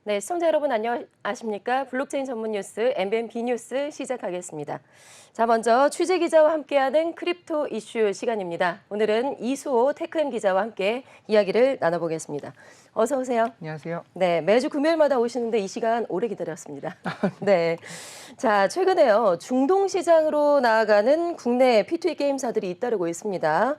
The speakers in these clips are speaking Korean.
네, 시청자 여러분 안녕하십니까? 블록체인 전문 뉴스 MBN B뉴스 시작하겠습니다. 자, 먼저 취재 기자와 함께하는 크립토 이슈 시간입니다. 오늘은 이수호 테크엠 기자와 함께 이야기를 나눠보겠습니다. 어서 오세요. 안녕하세요. 네, 매주 금요일마다 오시는데 이 시간 오래 기다렸습니다. 네. 자, 최근에요. 중동 시장으로 나아가는 국내 P2E 게임사들이 잇따르고 있습니다.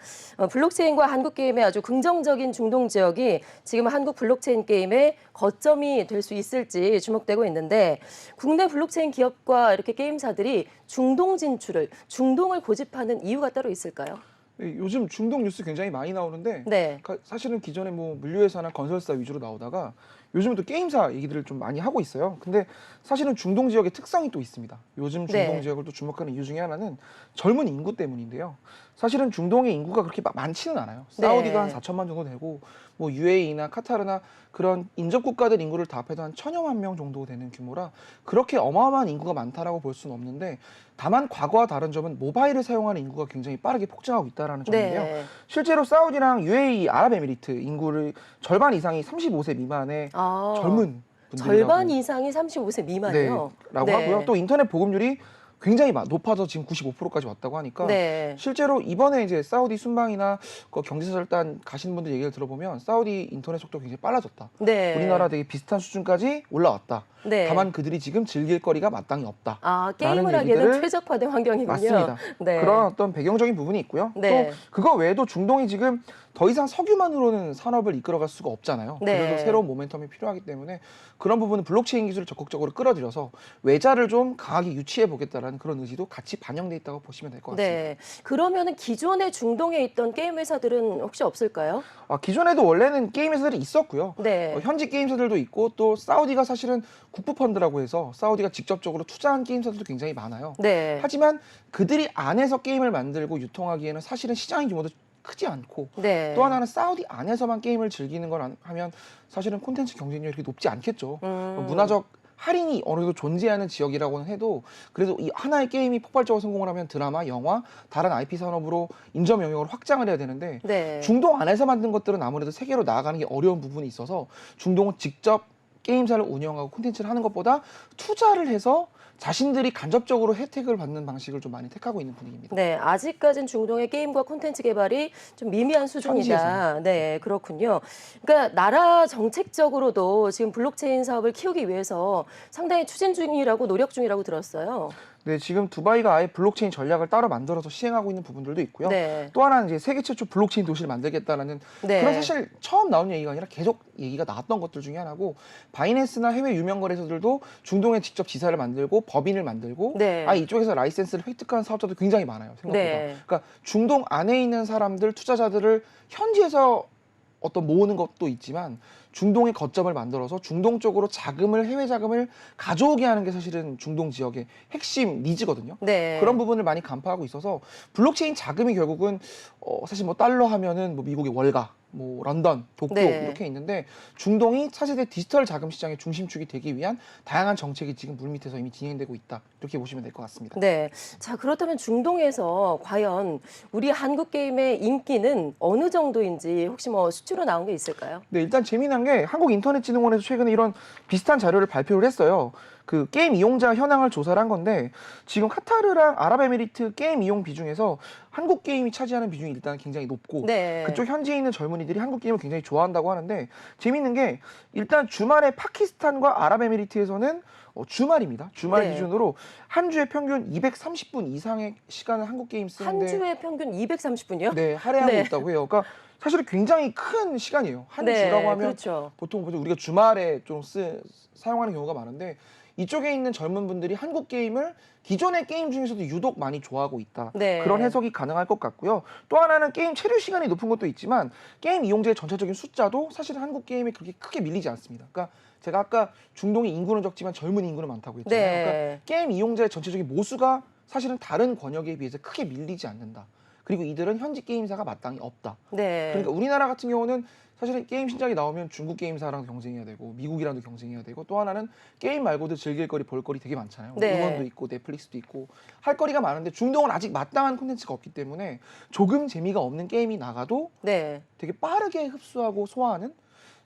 블록체인과 한국 게임의 아주 긍정적인 중동 지역이 지금 한국 블록체인 게임의 거점이 될 수 있을지 주목되고 있는데 국내 블록체인 기업과 이렇게 게임사들이 중동 진출을, 중동을 고집하는 이유가 따로 있을까요? 네, 요즘 중동 뉴스 굉장히 많이 나오는데 네. 사실은 기존에 뭐 물류회사나 건설사 위주로 나오다가 요즘은 또 게임사 얘기들을 좀 많이 하고 있어요. 근데 사실은 중동 지역의 특성이 또 있습니다. 요즘 중동 네. 지역을 또 주목하는 이유 중에 하나는 젊은 인구 때문인데요. 사실은 중동의 인구가 그렇게 많지는 않아요. 사우디가 한 네. 4천만 정도 되고 뭐 UAE나 카타르나 그런 인접 국가들 인구를 다 합해도 한 1,000여만 명 정도 되는 규모라 그렇게 어마어마한 인구가 많다라고 볼 수는 없는데 다만 과거와 다른 점은 모바일을 사용하는 인구가 굉장히 빠르게 폭증하고 있다는 점인데요. 네. 실제로 사우디랑 UAE, 아랍에미리트 인구를 절반 이상이 35세 미만의 젊은 분들이라고 절반 이상이 35세 미만이요? 라고 하고요. 또 인터넷 보급률이 굉장히 높아서 지금 95%까지 왔다고 하니까 네. 실제로 이번에 이제 사우디 순방이나 경제설단 가시는 분들 얘기를 들어보면 사우디 인터넷 속도가 굉장히 빨라졌다. 네. 우리나라 되게 비슷한 수준까지 올라왔다. 네. 다만 그들이 지금 즐길 거리가 마땅히 없다. 게임을 라는 하기에는 얘기들을 최적화된 환경이군요. 맞습니다. 네. 그런 어떤 배경적인 부분이 있고요. 네. 또 그거 외에도 중동이 지금 더 이상 석유만으로는 산업을 이끌어갈 수가 없잖아요. 네. 그래도 새로운 모멘텀이 필요하기 때문에 그런 부분은 블록체인 기술을 적극적으로 끌어들여서 외자를 좀 강하게 유치해 보겠다라는 그런 의지도 같이 반영돼 있다고 보시면 될 것 같습니다. 네. 그러면은 기존에 중동에 있던 게임 회사들은 혹시 없을까요? 기존에도 원래는 게임 회사들이 있었고요. 네. 현지 게임 회사들도 있고 또 사우디가 사실은 국부 펀드라고 해서 사우디가 직접적으로 투자한 게임 회사들도 굉장히 많아요. 네. 하지만 그들이 안에서 게임을 만들고 유통하기에는 사실은 시장의 규모도 크지 않고 네. 또 하나는 사우디 안에서만 게임을 즐기는 걸 하면 사실은 콘텐츠 경쟁력이 이렇게 높지 않겠죠. 문화적 할인이 어느 정도 존재하는 지역이라고는 해도 그래도 이 하나의 게임이 폭발적으로 성공을 하면 드라마, 영화, 다른 IP 산업으로 인접 영역을 확장을 해야 되는데 네. 중동 안에서 만든 것들은 아무래도 세계로 나아가는 게 어려운 부분이 있어서 중동은 직접 게임사를 운영하고 콘텐츠를 하는 것보다 투자를 해서 자신들이 간접적으로 혜택을 받는 방식을 좀 많이 택하고 있는 분위기입니다. 네, 아직까지는 중동의 게임과 콘텐츠 개발이 좀 미미한 수준이다. 현지에서는. 네, 그렇군요. 그러니까 나라 정책적으로도 지금 블록체인 사업을 키우기 위해서 상당히 추진 중이라고 노력 중이라고 들었어요. 네, 지금 두바이가 아예 블록체인 전략을 따로 만들어서 시행하고 있는 부분들도 있고요. 네. 또 하나는 이제 세계 최초 블록체인 도시를 만들겠다라는 네. 그런 사실 처음 나온 얘기가 아니라 계속 얘기가 나왔던 것들 중에 하나고 바이낸스나 해외 유명 거래소들도 중동에 직접 지사를 만들고 법인을 만들고 네. 이쪽에서 라이센스를 획득한 사업자도 굉장히 많아요. 생각보다. 네. 그러니까 중동 안에 있는 사람들, 투자자들을 현지에서 어떤 모으는 것도 있지만 중동의 거점을 만들어서 중동 쪽으로 해외 자금을 가져오게 하는 게 사실은 중동 지역의 핵심 니즈거든요. 네. 그런 부분을 많이 간파하고 있어서 블록체인 자금이 결국은 사실 뭐 달러 하면은 뭐 미국의 월가, 뭐 런던, 도쿄 네. 이렇게 있는데 중동이 차세대 디지털 자금 시장의 중심축이 되기 위한 다양한 정책이 지금 물밑에서 이미 진행되고 있다. 이렇게 보시면 될 것 같습니다. 네. 자, 그렇다면 중동에서 과연 우리 한국 게임의 인기는 어느 정도인지 혹시 뭐 수치로 나온 게 있을까요? 네, 일단 재미난 게 한국인터넷진흥원에서 최근에 이런 비슷한 자료를 발표를 했어요. 그 게임 이용자 현황을 조사를 한 건데 지금 카타르랑 아랍에미리트 게임 이용 비중에서 한국 게임이 차지하는 비중이 일단 굉장히 높고 네. 그쪽 현지에 있는 젊은이들이 한국 게임을 굉장히 좋아한다고 하는데 재밌는 게 일단 주말에 파키스탄과 아랍에미리트에서는 주말입니다. 주말 네. 기준으로 한 주에 평균 230분 이상의 시간을 한국 게임 쓰는데 한 주에 평균 230분이요? 네, 할애하고 네. 있다고 해요. 그러니까 사실은 굉장히 큰 시간이에요. 한 네, 주라고 하면 그렇죠. 보통 우리가 주말에 좀 사용하는 경우가 많은데 이쪽에 있는 젊은 분들이 한국 게임을 기존의 게임 중에서도 유독 많이 좋아하고 있다. 네. 그런 해석이 가능할 것 같고요. 또 하나는 게임 체류 시간이 높은 것도 있지만 게임 이용자의 전체적인 숫자도 사실은 한국 게임에 그렇게 크게 밀리지 않습니다. 그러니까 제가 아까 중동의 인구는 적지만 젊은 인구는 많다고 했잖아요. 네. 그러니까 게임 이용자의 전체적인 모수가 사실은 다른 권역에 비해서 크게 밀리지 않는다. 그리고 이들은 현지 게임사가 마땅히 없다. 네. 그러니까 우리나라 같은 경우는 사실은 게임 신작이 나오면 중국 게임사랑 경쟁해야 되고 미국이랑도 경쟁해야 되고 또 하나는 게임 말고도 즐길 거리, 볼 거리 되게 많잖아요. 네. 음원도 있고 넷플릭스도 있고 할 거리가 많은데 중동은 아직 마땅한 콘텐츠가 없기 때문에 조금 재미가 없는 게임이 나가도 네. 되게 빠르게 흡수하고 소화하는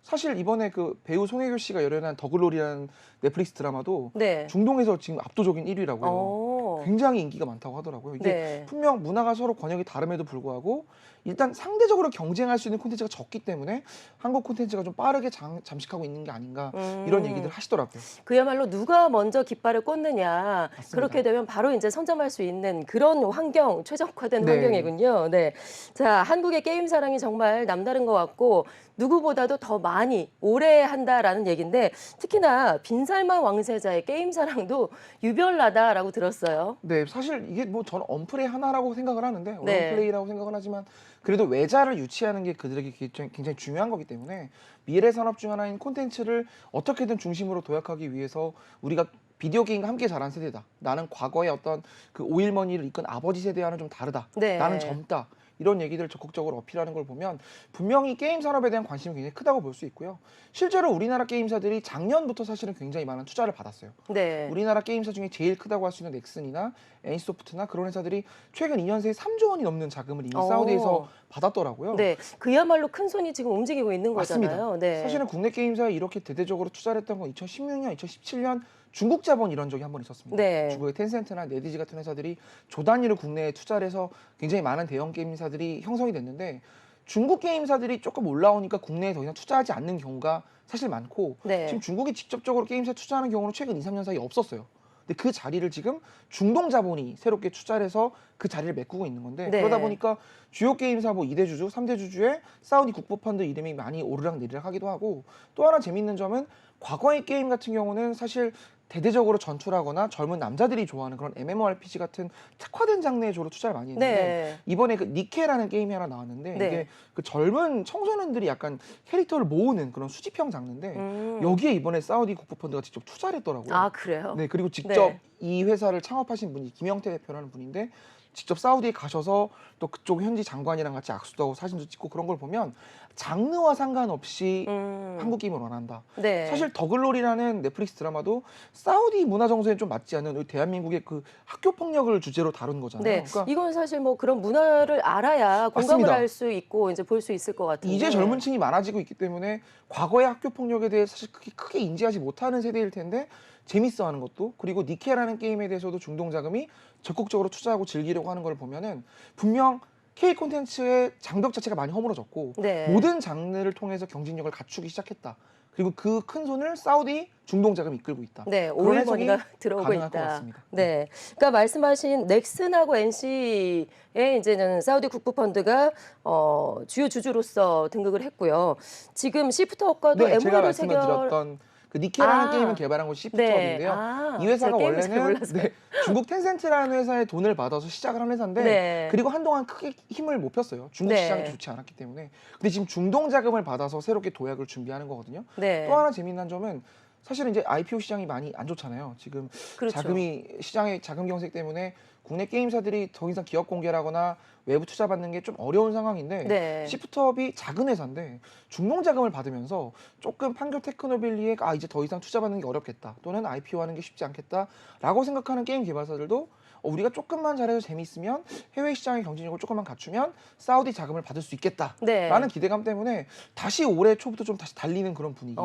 사실 이번에 그 배우 송혜교 씨가 열연한 더글로리라는 넷플릭스 드라마도 네. 중동에서 지금 압도적인 1위라고 해요. 어. 굉장히 인기가 많다고 하더라고요. 이게 네. 분명 문화가 서로 권역이 다름에도 불구하고 일단 상대적으로 경쟁할 수 있는 콘텐츠가 적기 때문에 한국 콘텐츠가 좀 빠르게 잠식하고 있는 게 아닌가 이런 얘기들 하시더라고요. 그야말로 누가 먼저 깃발을 꽂느냐. 맞습니다. 그렇게 되면 바로 이제 선점할 수 있는 그런 환경, 최적화된 네. 환경이군요. 네. 자, 한국의 게임 사랑이 정말 남다른 것 같고 누구보다도 더 많이 오래 한다라는 얘기인데 특히나 빈살만 왕세자의 게임 사랑도 유별나다라고 들었어요. 네, 사실 이게 뭐 저는 언플레이 하나라고 생각을 하는데 네. 언플레이라고 생각을 하지만 그래도 외자를 유치하는 게 그들에게 굉장히 중요한 거기 때문에 미래 산업 중 하나인 콘텐츠를 어떻게든 중심으로 도약하기 위해서 우리가 비디오 게임과 함께 자란 세대다. 나는 과거의 어떤 그 오일머니를 이끈 아버지 세대와는 좀 다르다. 네. 나는 젊다. 이런 얘기들을 적극적으로 어필하는 걸 보면 분명히 게임 산업에 대한 관심이 굉장히 크다고 볼 수 있고요. 실제로 우리나라 게임사들이 작년부터 사실은 굉장히 많은 투자를 받았어요. 네. 우리나라 게임사 중에 제일 크다고 할 수 있는 넥슨이나 애니소프트나 그런 회사들이 최근 2년 새에 3조 원이 넘는 자금을 이미 사우디에서 받았더라고요. 네. 그야말로 큰 손이 지금 움직이고 있는 맞습니다. 거잖아요. 네. 사실은 국내 게임사에 이렇게 대대적으로 투자를 했던 건 2016년, 2017년 중국 자본 이런 적이 한 번 있었습니다. 네. 중국의 텐센트나 네디지 같은 회사들이 조 단위로 국내에 투자를 해서 굉장히 많은 대형 게임사들이 형성이 됐는데 중국 게임사들이 조금 올라오니까 국내에 더 이상 투자하지 않는 경우가 사실 많고 네. 지금 중국이 직접적으로 게임사에 투자하는 경우는 최근 2, 3년 사이에 없었어요. 근데 그 자리를 지금 중동 자본이 새롭게 투자를 해서 그 자리를 메꾸고 있는 건데 네. 그러다 보니까 주요 게임사 뭐 2대 주주, 3대 주주의 사우디 국부펀드 이름이 많이 오르락내리락 하기도 하고 또 하나 재밌는 점은 과거의 게임 같은 경우는 사실 대대적으로 전투하거나 젊은 남자들이 좋아하는 그런 MMORPG 같은 특화된 장르에 주로 투자를 많이 했는데 네. 이번에 그 니케라는 게임이 하나 나왔는데 네. 이게 그 젊은 청소년들이 약간 캐릭터를 모으는 그런 수집형 장르인데 여기에 이번에 사우디 국부펀드가 직접 투자를 했더라고요. 아, 그래요? 네, 그리고 직접 네. 이 회사를 창업하신 분이 김영태 대표라는 분인데 직접 사우디에 가셔서 또 그쪽 현지 장관이랑 같이 악수도 하고 사진도 찍고 그런 걸 보면 장르와 상관없이 한국 게임을 원한다. 네. 사실 더글로리라는 넷플릭스 드라마도 사우디 문화 정서에 좀 맞지 않는 우리 대한민국의 그 학교 폭력을 주제로 다룬 거잖아요. 네. 그러니까 이건 사실 뭐 그런 문화를 알아야 공감을 맞습니다. 할 수 있고 이제 볼 수 있을 것 같은데. 이제 젊은 층이 많아지고 있기 때문에 과거의 학교 폭력에 대해 사실 크게 인지하지 못하는 세대일 텐데 재밌어하는 것도 그리고 니케라는 게임에 대해서도 중동 자금이 적극적으로 투자하고 즐기려고 하는 걸 보면은 분명 K 콘텐츠의 장벽 자체가 많이 허물어졌고 네. 모든 장르를 통해서 경쟁력을 갖추기 시작했다. 그리고 그 큰 손을 사우디 중동 자금이 이끌고 있다. 네, 그런 해석이 오일머니가 들어오고 가능할 것 있다. 같습니다. 네, 그러니까 말씀하신 넥슨하고 NC의 이제는 사우디 국부펀드가 주요 주주로서 등극을 했고요. 지금 시프트업과도 네, 제가 MOU를 말씀드렸던 그 니케라는 아, 게임을 개발한 곳이 네. 시프트업인데요. 아, 이 회사가 제가 게임을 잘 원래는 몰라서요. 중국 텐센트라는 회사의 돈을 받아서 시작을 한 회사인데 네. 그리고 한동안 크게 힘을 못 폈어요. 중국 네. 시장이 좋지 않았기 때문에. 근데 지금 중동 자금을 받아서 새롭게 도약을 준비하는 거거든요. 네. 또 하나 재미난 점은 사실은 이제 IPO 시장이 많이 안 좋잖아요. 지금 그렇죠. 자금이 시장의 자금 경색 때문에 국내 게임사들이 더 이상 기업 공개라거나 외부 투자 받는 게 좀 어려운 상황인데 네. 시프트업이 작은 회사인데 중동 자금을 받으면서 조금 판교 테크노빌리에 이제 더 이상 투자 받는 게 어렵겠다 또는 IPO 하는 게 쉽지 않겠다라고 생각하는 게임 개발사들도 우리가 조금만 잘해서 재미있으면 해외 시장의 경쟁력을 조금만 갖추면 사우디 자금을 받을 수 있겠다라는 네. 기대감 때문에 다시 올해 초부터 좀 다시 달리는 그런 분위기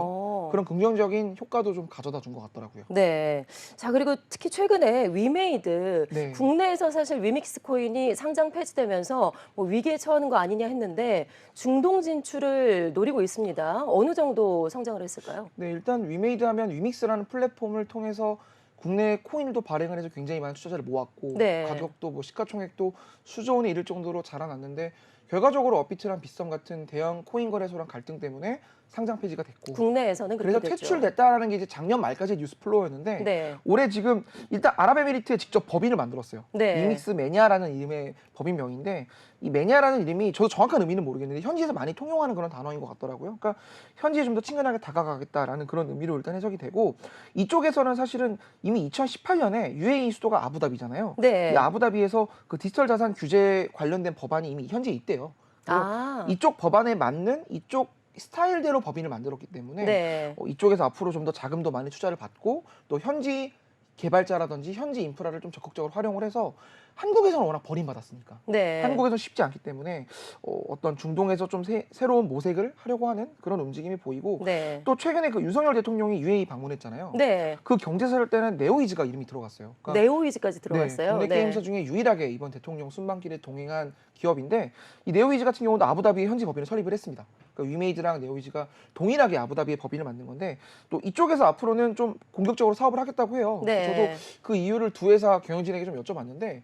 그런 긍정적인 효과도 좀 가져다 준 것 같더라고요. 네. 자, 그리고 특히 최근에 위메이드 네. 국내에서 사실 위믹스 코인이 상장 폐지되면서 뭐 위기에 처하는 거 아니냐 했는데 중동 진출을 노리고 있습니다. 어느 정도 성장을 했을까요? 네, 일단 위메이드 하면 위믹스라는 플랫폼을 통해서 국내 코인도 발행을 해서 굉장히 많은 투자자를 모았고 네. 가격도 뭐 시가총액도 수조 원에 이를 정도로 자라났는데 결과적으로 업비트랑 빗썸 같은 대형 코인 거래소랑 갈등 때문에 상장 폐지가 됐고 국내에서는 그래서 그렇게 됐죠. 퇴출됐다라는 게 이제 작년 말까지의 뉴스 플로어였는데 네. 올해 지금 일단 아랍에미리트에 직접 법인을 만들었어요. 네. 위믹스 매니아라는 이름의 법인명인데 이 매니아라는 이름이 저도 정확한 의미는 모르겠는데 현지에서 많이 통용하는 그런 단어인 것 같더라고요. 그러니까 현지에 좀 더 친근하게 다가가겠다라는 그런 의미로 일단 해석이 되고 이쪽에서는 사실은 이미 2018년에 UAE 수도가 아부다비잖아요. 네. 이 아부다비에서 그 디지털 자산 규제 관련된 법안이 이미 현지에 있대요. 그래서 아. 이쪽 법안에 맞는 이쪽 스타일대로 법인을 만들었기 때문에 네. 이쪽에서 앞으로 좀 더 자금도 많이 투자를 받고 또 현지 개발자라든지 현지 인프라를 좀 적극적으로 활용을 해서 한국에서는 워낙 버림받았으니까. 네. 한국에서 쉽지 않기 때문에 어떤 중동에서 좀 새로운 모색을 하려고 하는 그런 움직임이 보이고 네. 또 최근에 그 윤석열 대통령이 UAE 방문했잖아요. 네. 그 경제사절 때는 네오이즈가 이름이 들어갔어요. 그러니까 네오이즈까지 네, 들어갔어요. 국내 네. 게임사 중에 유일하게 이번 대통령 순방길에 동행한 기업인데 이 네오이즈 같은 경우도 아부다비에 현지 법인을 설립을 했습니다. 그러니까 위메이드랑 네오이즈가 동일하게 아부다비에 법인을 만든 건데 또 이쪽에서 앞으로는 좀 공격적으로 사업을 하겠다고 해요. 네. 저도 그 이유를 두 회사 경영진에게 좀 여쭤봤는데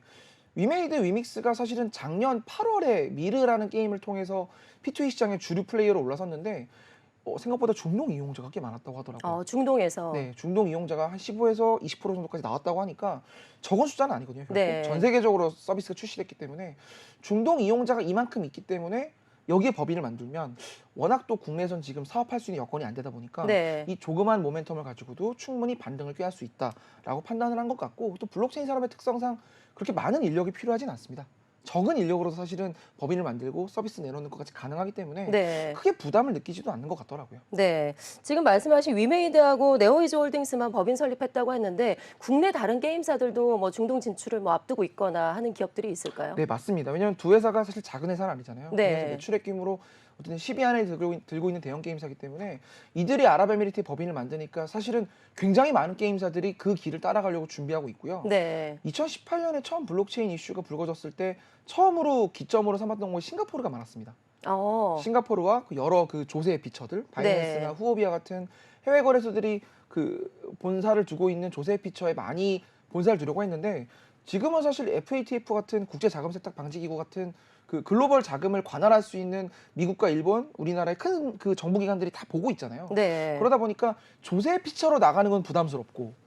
위메이드 위믹스가 사실은 작년 8월에 미르라는 게임을 통해서 P2E 시장의 주류 플레이어로 올라섰는데 생각보다 중동 이용자가 꽤 많았다고 하더라고요. 중동에서. 네, 중동 이용자가 한 15에서 20% 정도까지 나왔다고 하니까 적은 숫자는 아니거든요. 결국. 네. 전 세계적으로 서비스가 출시됐기 때문에 중동 이용자가 이만큼 있기 때문에 여기에 법인을 만들면 워낙 또 국내에선 지금 사업할 수 있는 여건이 안 되다 보니까 네. 이 조그만 모멘텀을 가지고도 충분히 반등을 꾀할 수 있다라고 판단을 한 것 같고 또 블록체인 산업의 특성상 그렇게 많은 인력이 필요하진 않습니다. 적은 인력으로도 사실은 법인을 만들고 서비스 내놓는 것까지 가능하기 때문에 네. 크게 부담을 느끼지도 않는 것 같더라고요. 네. 지금 말씀하신 위메이드하고 네오이즈 홀딩스만 법인 설립했다고 했는데 국내 다른 게임사들도 뭐 중동 진출을 뭐 앞두고 있거나 하는 기업들이 있을까요? 네, 맞습니다. 왜냐하면 두 회사가 사실 작은 회사는 아니잖아요. 네. 그래서 매출액 규모로 어쨌든 10위 안에 들고 있는 대형 게임사이기 때문에 이들이 아랍에미리트에 법인을 만드니까 사실은 굉장히 많은 게임사들이 그 길을 따라가려고 준비하고 있고요. 네. 2018년에 처음 블록체인 이슈가 불거졌을 때 처음으로 기점으로 삼았던 곳이 싱가포르가 많았습니다. 싱가포르와 그 여러 그 조세의 피처들, 바이낸스나 네. 후오비아 같은 해외 거래소들이 그 본사를 두고 있는 조세 피처에 많이 본사를 두려고 했는데 지금은 사실 FATF 같은 국제 자금 세탁 방지 기구 같은 그 글로벌 자금을 관할할 수 있는 미국과 일본, 우리나라의 큰 그 정부 기관들이 다 보고 있잖아요. 네. 그러다 보니까 조세 피처로 나가는 건 부담스럽고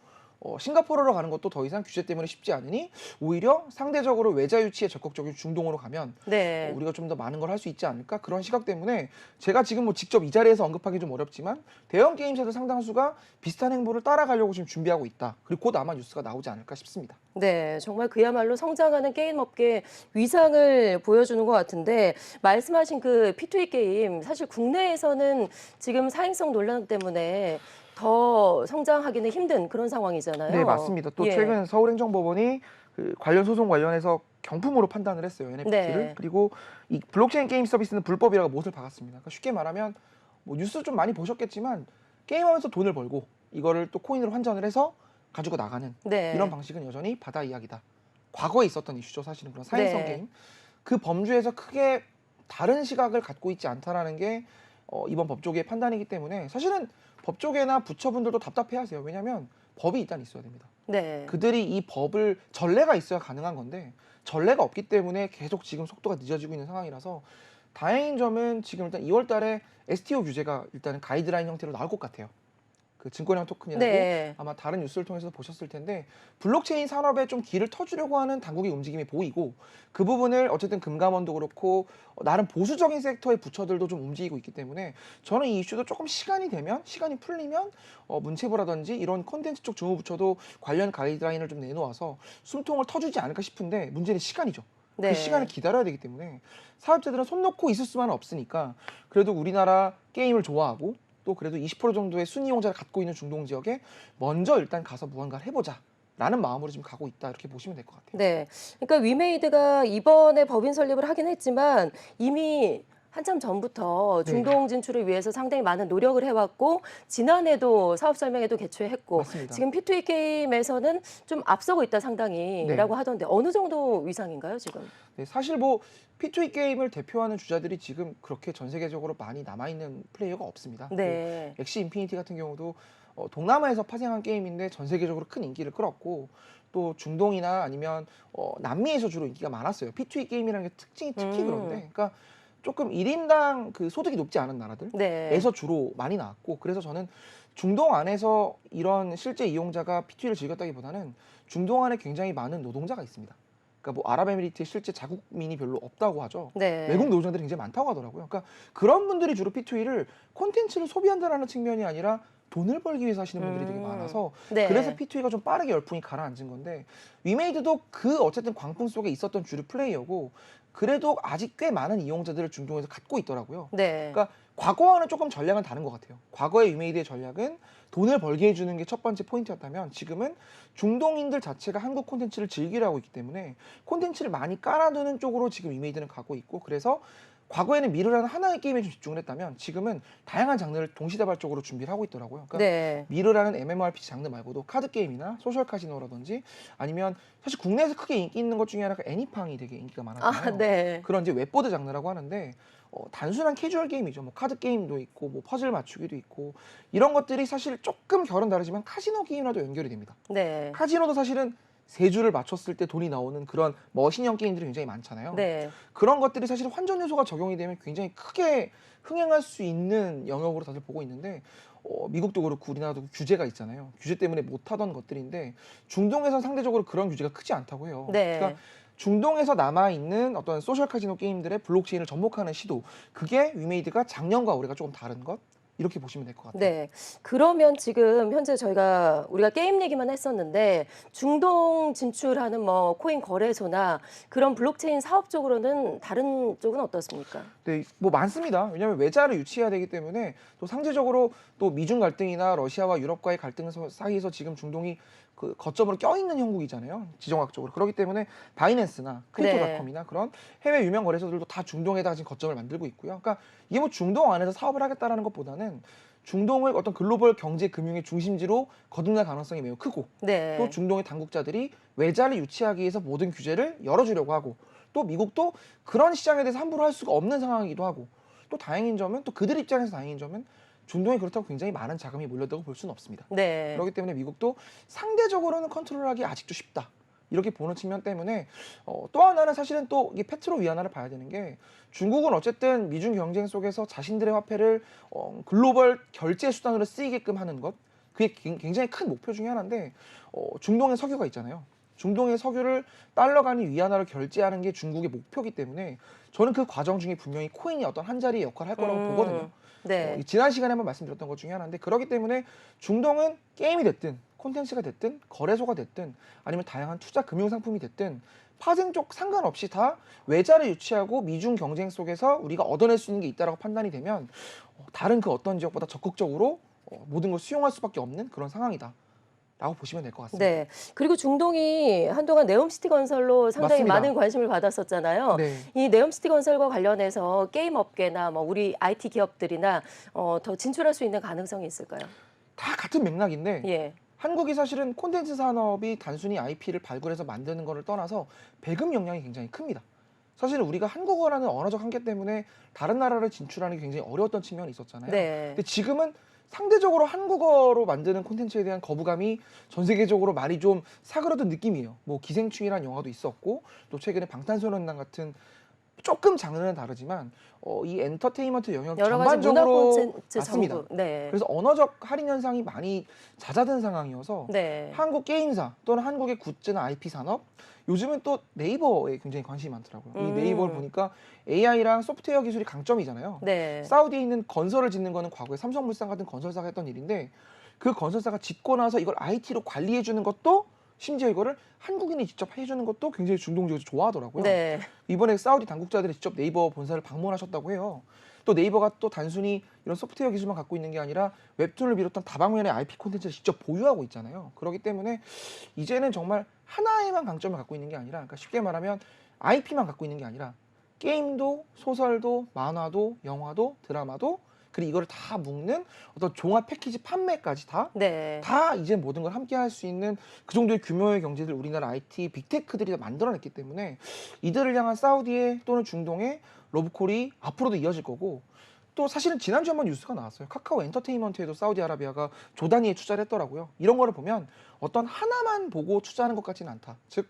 싱가포르로 가는 것도 더 이상 규제 때문에 쉽지 않으니 오히려 상대적으로 외자 유치에 적극적인 중동으로 가면 네. 우리가 좀 더 많은 걸 할 수 있지 않을까 그런 시각 때문에 제가 지금 뭐 직접 이 자리에서 언급하기 좀 어렵지만 대형 게임사들 상당수가 비슷한 행보를 따라가려고 지금 준비하고 있다. 그리고 곧 아마 뉴스가 나오지 않을까 싶습니다. 네, 정말 그야말로 성장하는 게임 업계의 위상을 보여주는 것 같은데 말씀하신 그 P2E 게임 사실 국내에서는 지금 사행성 논란 때문에 더 성장하기는 힘든 그런 상황이잖아요. 네, 맞습니다. 또 예. 최근 서울행정법원이 그 관련 소송 관련해서 경품으로 판단을 했어요. NFT를. 네. 그리고 이 블록체인 게임 서비스는 불법이라고 못을 박았습니다. 그러니까 쉽게 말하면 뭐 뉴스 좀 많이 보셨겠지만 게임하면서 돈을 벌고 이거를 또 코인으로 환전을 해서 가지고 나가는 네. 이런 방식은 여전히 바다 이야기다. 과거에 있었던 이슈죠. 사실은 그런 사행성 네. 게임. 그 범주에서 크게 다른 시각을 갖고 있지 않다라는 게 이번 법조계의 판단이기 때문에 사실은 법조계나 부처분들도 답답해하세요. 왜냐하면 법이 일단 있어야 됩니다. 네. 그들이 이 법을 전례가 있어야 가능한 건데 전례가 없기 때문에 계속 지금 속도가 늦어지고 있는 상황이라서 다행인 점은 지금 일단 2월 달에 STO 규제가 일단은 가이드라인 형태로 나올 것 같아요. 그 증권형 토큰이라고 네. 아마 다른 뉴스를 통해서 보셨을 텐데 블록체인 산업에 좀 길을 터주려고 하는 당국의 움직임이 보이고 그 부분을 어쨌든 금감원도 그렇고 나름 보수적인 섹터의 부처들도 좀 움직이고 있기 때문에 저는 이 이슈도 조금 시간이 풀리면 문체부라든지 이런 콘텐츠 쪽 정부부처도 관련 가이드라인을 좀 내놓아서 숨통을 터주지 않을까 싶은데 문제는 시간이죠. 네. 그 시간을 기다려야 되기 때문에 사업자들은 손 놓고 있을 수만은 없으니까 그래도 우리나라 게임을 좋아하고 또 그래도 20% 정도의 순위 이용자를 갖고 있는 중동 지역에 먼저 일단 가서 무언가를 해보자. 라는 마음으로 지금 가고 있다 이렇게 보시면 될 것 같아요. 네. 그러니까 위메이드가 이번에 법인 설립을 하긴 했지만 이미 한참 전부터 네. 중동 진출을 위해서 상당히 많은 노력을 해왔고 지난해도 사업 설명회도 개최했고 맞습니다. 지금 P2E 게임에서는 좀 앞서고 있다 상당히라고 하던데 어느 정도 위상인가요 지금? 네, 사실 뭐 P2E 게임을 대표하는 주자들이 지금 그렇게 전 세계적으로 많이 남아있는 플레이어가 없습니다. 네. 그 엑시 인피니티 같은 경우도 동남아에서 파생한 게임인데 전 세계적으로 큰 인기를 끌었고 또 중동이나 아니면 남미에서 주로 인기가 많았어요. P2E 게임이라는 게 특히 그런데 그러니까 조금 1인당 그 소득이 높지 않은 나라들에서 네. 주로 많이 나왔고 그래서 저는 중동 안에서 이런 실제 이용자가 P2E를 즐겼다기보다는 중동 안에 굉장히 많은 노동자가 있습니다. 그러니까 뭐 아랍에미리트에 실제 자국민이 별로 없다고 하죠. 네. 외국 노동자들이 굉장히 많다고 하더라고요. 그러니까 그런 분들이 주로 P2E를 콘텐츠를 소비한다라는 측면이 아니라 돈을 벌기 위해서 하시는 분들이 되게 많아서 네. 그래서 P2E가 좀 빠르게 열풍이 가라앉은 건데 위메이드도 그 어쨌든 광풍 속에 있었던 주류 플레이어고 그래도 아직 꽤 많은 이용자들을 중동에서 갖고 있더라고요. 네. 그러니까 과거와는 조금 전략은 다른 것 같아요. 과거의 위메이드의 전략은 돈을 벌게 해주는 게 첫 번째 포인트였다면 지금은 중동인들 자체가 한국 콘텐츠를 즐기려 하고 있기 때문에 콘텐츠를 많이 깔아두는 쪽으로 지금 위메이드는 가고 있고 그래서 과거에는 미르라는 하나의 게임에 좀 집중을 했다면 지금은 다양한 장르를 동시다발적으로 준비를 하고 있더라고요. 그러니까 네. 미르라는 MMORPG 장르 말고도 카드 게임이나 소셜 카지노라든지 아니면 사실 국내에서 크게 인기 있는 것 중에 하나가 애니팡이 되게 인기가 많았잖아요. 네. 그런 이제 웹보드 장르라고 하는데 단순한 캐주얼 게임이죠. 뭐 카드 게임도 있고 뭐 퍼즐 맞추기도 있고 이런 것들이 사실 조금 결은 다르지만 카지노 게임과도 연결이 됩니다. 네. 카지노도 사실은 세 줄을 맞췄을 때 돈이 나오는 그런 머신형 게임들이 굉장히 많잖아요. 네. 그런 것들이 사실 환전 요소가 적용이 되면 굉장히 크게 흥행할 수 있는 영역으로 다들 보고 있는데 미국도 그렇고 우리나라도 규제가 있잖아요. 규제 때문에 못하던 것들인데 중동에서는 상대적으로 그런 규제가 크지 않다고 해요. 네. 그러니까 중동에서 남아있는 어떤 소셜 카지노 게임들의 블록체인을 접목하는 시도 그게 위메이드가 작년과 올해가 조금 다른 것 이렇게 보시면 될 것 같아요. 네. 그러면 지금 현재 우리가 게임 얘기만 했었는데 중동 진출하는 뭐 코인 거래소나 그런 블록체인 사업 쪽으로는 다른 쪽은 어떻습니까? 네, 뭐 많습니다. 왜냐하면 외자를 유치해야 되기 때문에 또 상대적으로 또 미중 갈등이나 러시아와 유럽과의 갈등 사이에서 지금 중동이 그 거점으로 껴있는 형국이잖아요. 지정학적으로. 그렇기 때문에 바이낸스나 크립토닷컴이나 그런 해외 유명 거래소들도 다 중동에다가 지금 거점을 만들고 있고요. 그러니까 이게 뭐 중동 안에서 사업을 하겠다라는 것보다는 중동을 어떤 글로벌 경제 금융의 중심지로 거듭날 가능성이 매우 크고 네. 또 중동의 당국자들이 외자를 유치하기 위해서 모든 규제를 열어주려고 하고 또 미국도 그런 시장에 대해서 함부로 할 수가 없는 상황이기도 하고 또 다행인 점은 또 그들 입장에서 다행인 점은 중동에 그렇다고 굉장히 많은 자금이 몰렸다고 볼 수는 없습니다. 네. 그렇기 때문에 미국도 상대적으로는 컨트롤하기 아직도 쉽다. 이렇게 보는 측면 때문에 또 하나는 사실은 또 이게 페트로 위안화를 봐야 되는 게 중국은 어쨌든 미중 경쟁 속에서 자신들의 화폐를 글로벌 결제 수단으로 쓰이게끔 하는 것 그게 굉장히 큰 목표 중에 하나인데 중동에 석유가 있잖아요. 중동의 석유를 달러가 아닌 위안화로 결제하는 게 중국의 목표이기 때문에 저는 그 과정 중에 분명히 코인이 어떤 한 자리의 역할을 할 거라고 보거든요. 네. 지난 시간에 한번 말씀드렸던 것 중에 하나인데 그렇기 때문에 중동은 게임이 됐든 콘텐츠가 됐든 거래소가 됐든 아니면 다양한 투자 금융 상품이 됐든 파생적 상관없이 다 외자를 유치하고 미중 경쟁 속에서 우리가 얻어낼 수 있는 게 있다라고 판단이 되면 다른 그 어떤 지역보다 적극적으로 모든 걸 수용할 수밖에 없는 그런 상황이다. 라고 보시면 될 것 같습니다. 네. 그리고 중동이 한동안 네옴시티 건설로 상당히 맞습니다. 많은 관심을 받았었잖아요. 네. 이 네옴시티 건설과 관련해서 게임 업계나 뭐 우리 IT 기업들이나 더 진출할 수 있는 가능성이 있을까요? 다 같은 맥락인데 예. 한국이 사실은 콘텐츠 산업이 단순히 IP를 발굴해서 만드는 거를 떠나서 배급 역량이 굉장히 큽니다. 사실은 우리가 한국어라는 언어적 한계 때문에 다른 나라를 진출하는 게 굉장히 어려웠던 측면이 있었잖아요. 네. 근데 지금은 상대적으로 한국어로 만드는 콘텐츠에 대한 거부감이 전 세계적으로 많이 좀 사그러든 느낌이에요. 뭐 기생충이라는 영화도 있었고 또 최근에 방탄소년단 같은 조금 장르는 다르지만 이 엔터테인먼트 영역 여러 가지 문화 전반적으로 콘텐츠 맞습니다. 정보. 네. 그래서 언어적 할인 현상이 많이 잦아든 상황이어서 네. 한국 게임사 또는 한국의 굿즈나 IP 산업 요즘은 또 네이버에 굉장히 관심이 많더라고요. 이 네이버를 보니까 AI랑 소프트웨어 기술이 강점이잖아요. 네. 사우디에 있는 건설을 짓는 거는 과거에 삼성물산 같은 건설사가 했던 일인데 그 건설사가 짓고 나서 이걸 IT로 관리해 주는 것도 심지어 이거를 한국인이 직접 해주는 것도 굉장히 중동 지역에서 좋아하더라고요. 네. 이번에 사우디 당국자들이 직접 네이버 본사를 방문하셨다고 해요. 또 네이버가 또 단순히 이런 소프트웨어 기술만 갖고 있는 게 아니라 웹툰을 비롯한 다방면의 IP 콘텐츠를 직접 보유하고 있잖아요. 그렇기 때문에 이제는 정말 하나에만 강점을 갖고 있는 게 아니라 그러니까 쉽게 말하면 IP만 갖고 있는 게 아니라 게임도 소설도 만화도 영화도 드라마도 그리고 이거를 다 묶는 어떤 종합 패키지 판매까지 다 네. 이제 모든 걸 함께 할 수 있는 그 정도의 규모의 경제를 우리나라 IT 빅테크들이 만들어냈기 때문에 이들을 향한 사우디의 또는 중동의 러브콜이 앞으로도 이어질 거고 또 사실은 지난주에 한번 뉴스가 나왔어요. 카카오 엔터테인먼트에도 사우디아라비아가 조 단위의 투자를 했더라고요. 이런 거를 보면 어떤 하나만 보고 투자하는 것 같지는 않다. 즉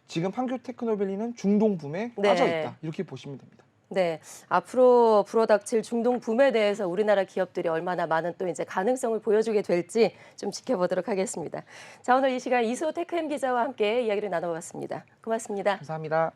지금 판교 테크노밸리는 중동 붐에 네. 빠져 있다. 이렇게 보시면 됩니다. 네, 앞으로 불어닥칠 중동 붐에 대해서 우리나라 기업들이 얼마나 많은 또 이제 가능성을 보여주게 될지 좀 지켜보도록 하겠습니다. 자, 오늘 이 시간 이수호 테크엠 기자와 함께 이야기를 나눠봤습니다. 고맙습니다. 감사합니다.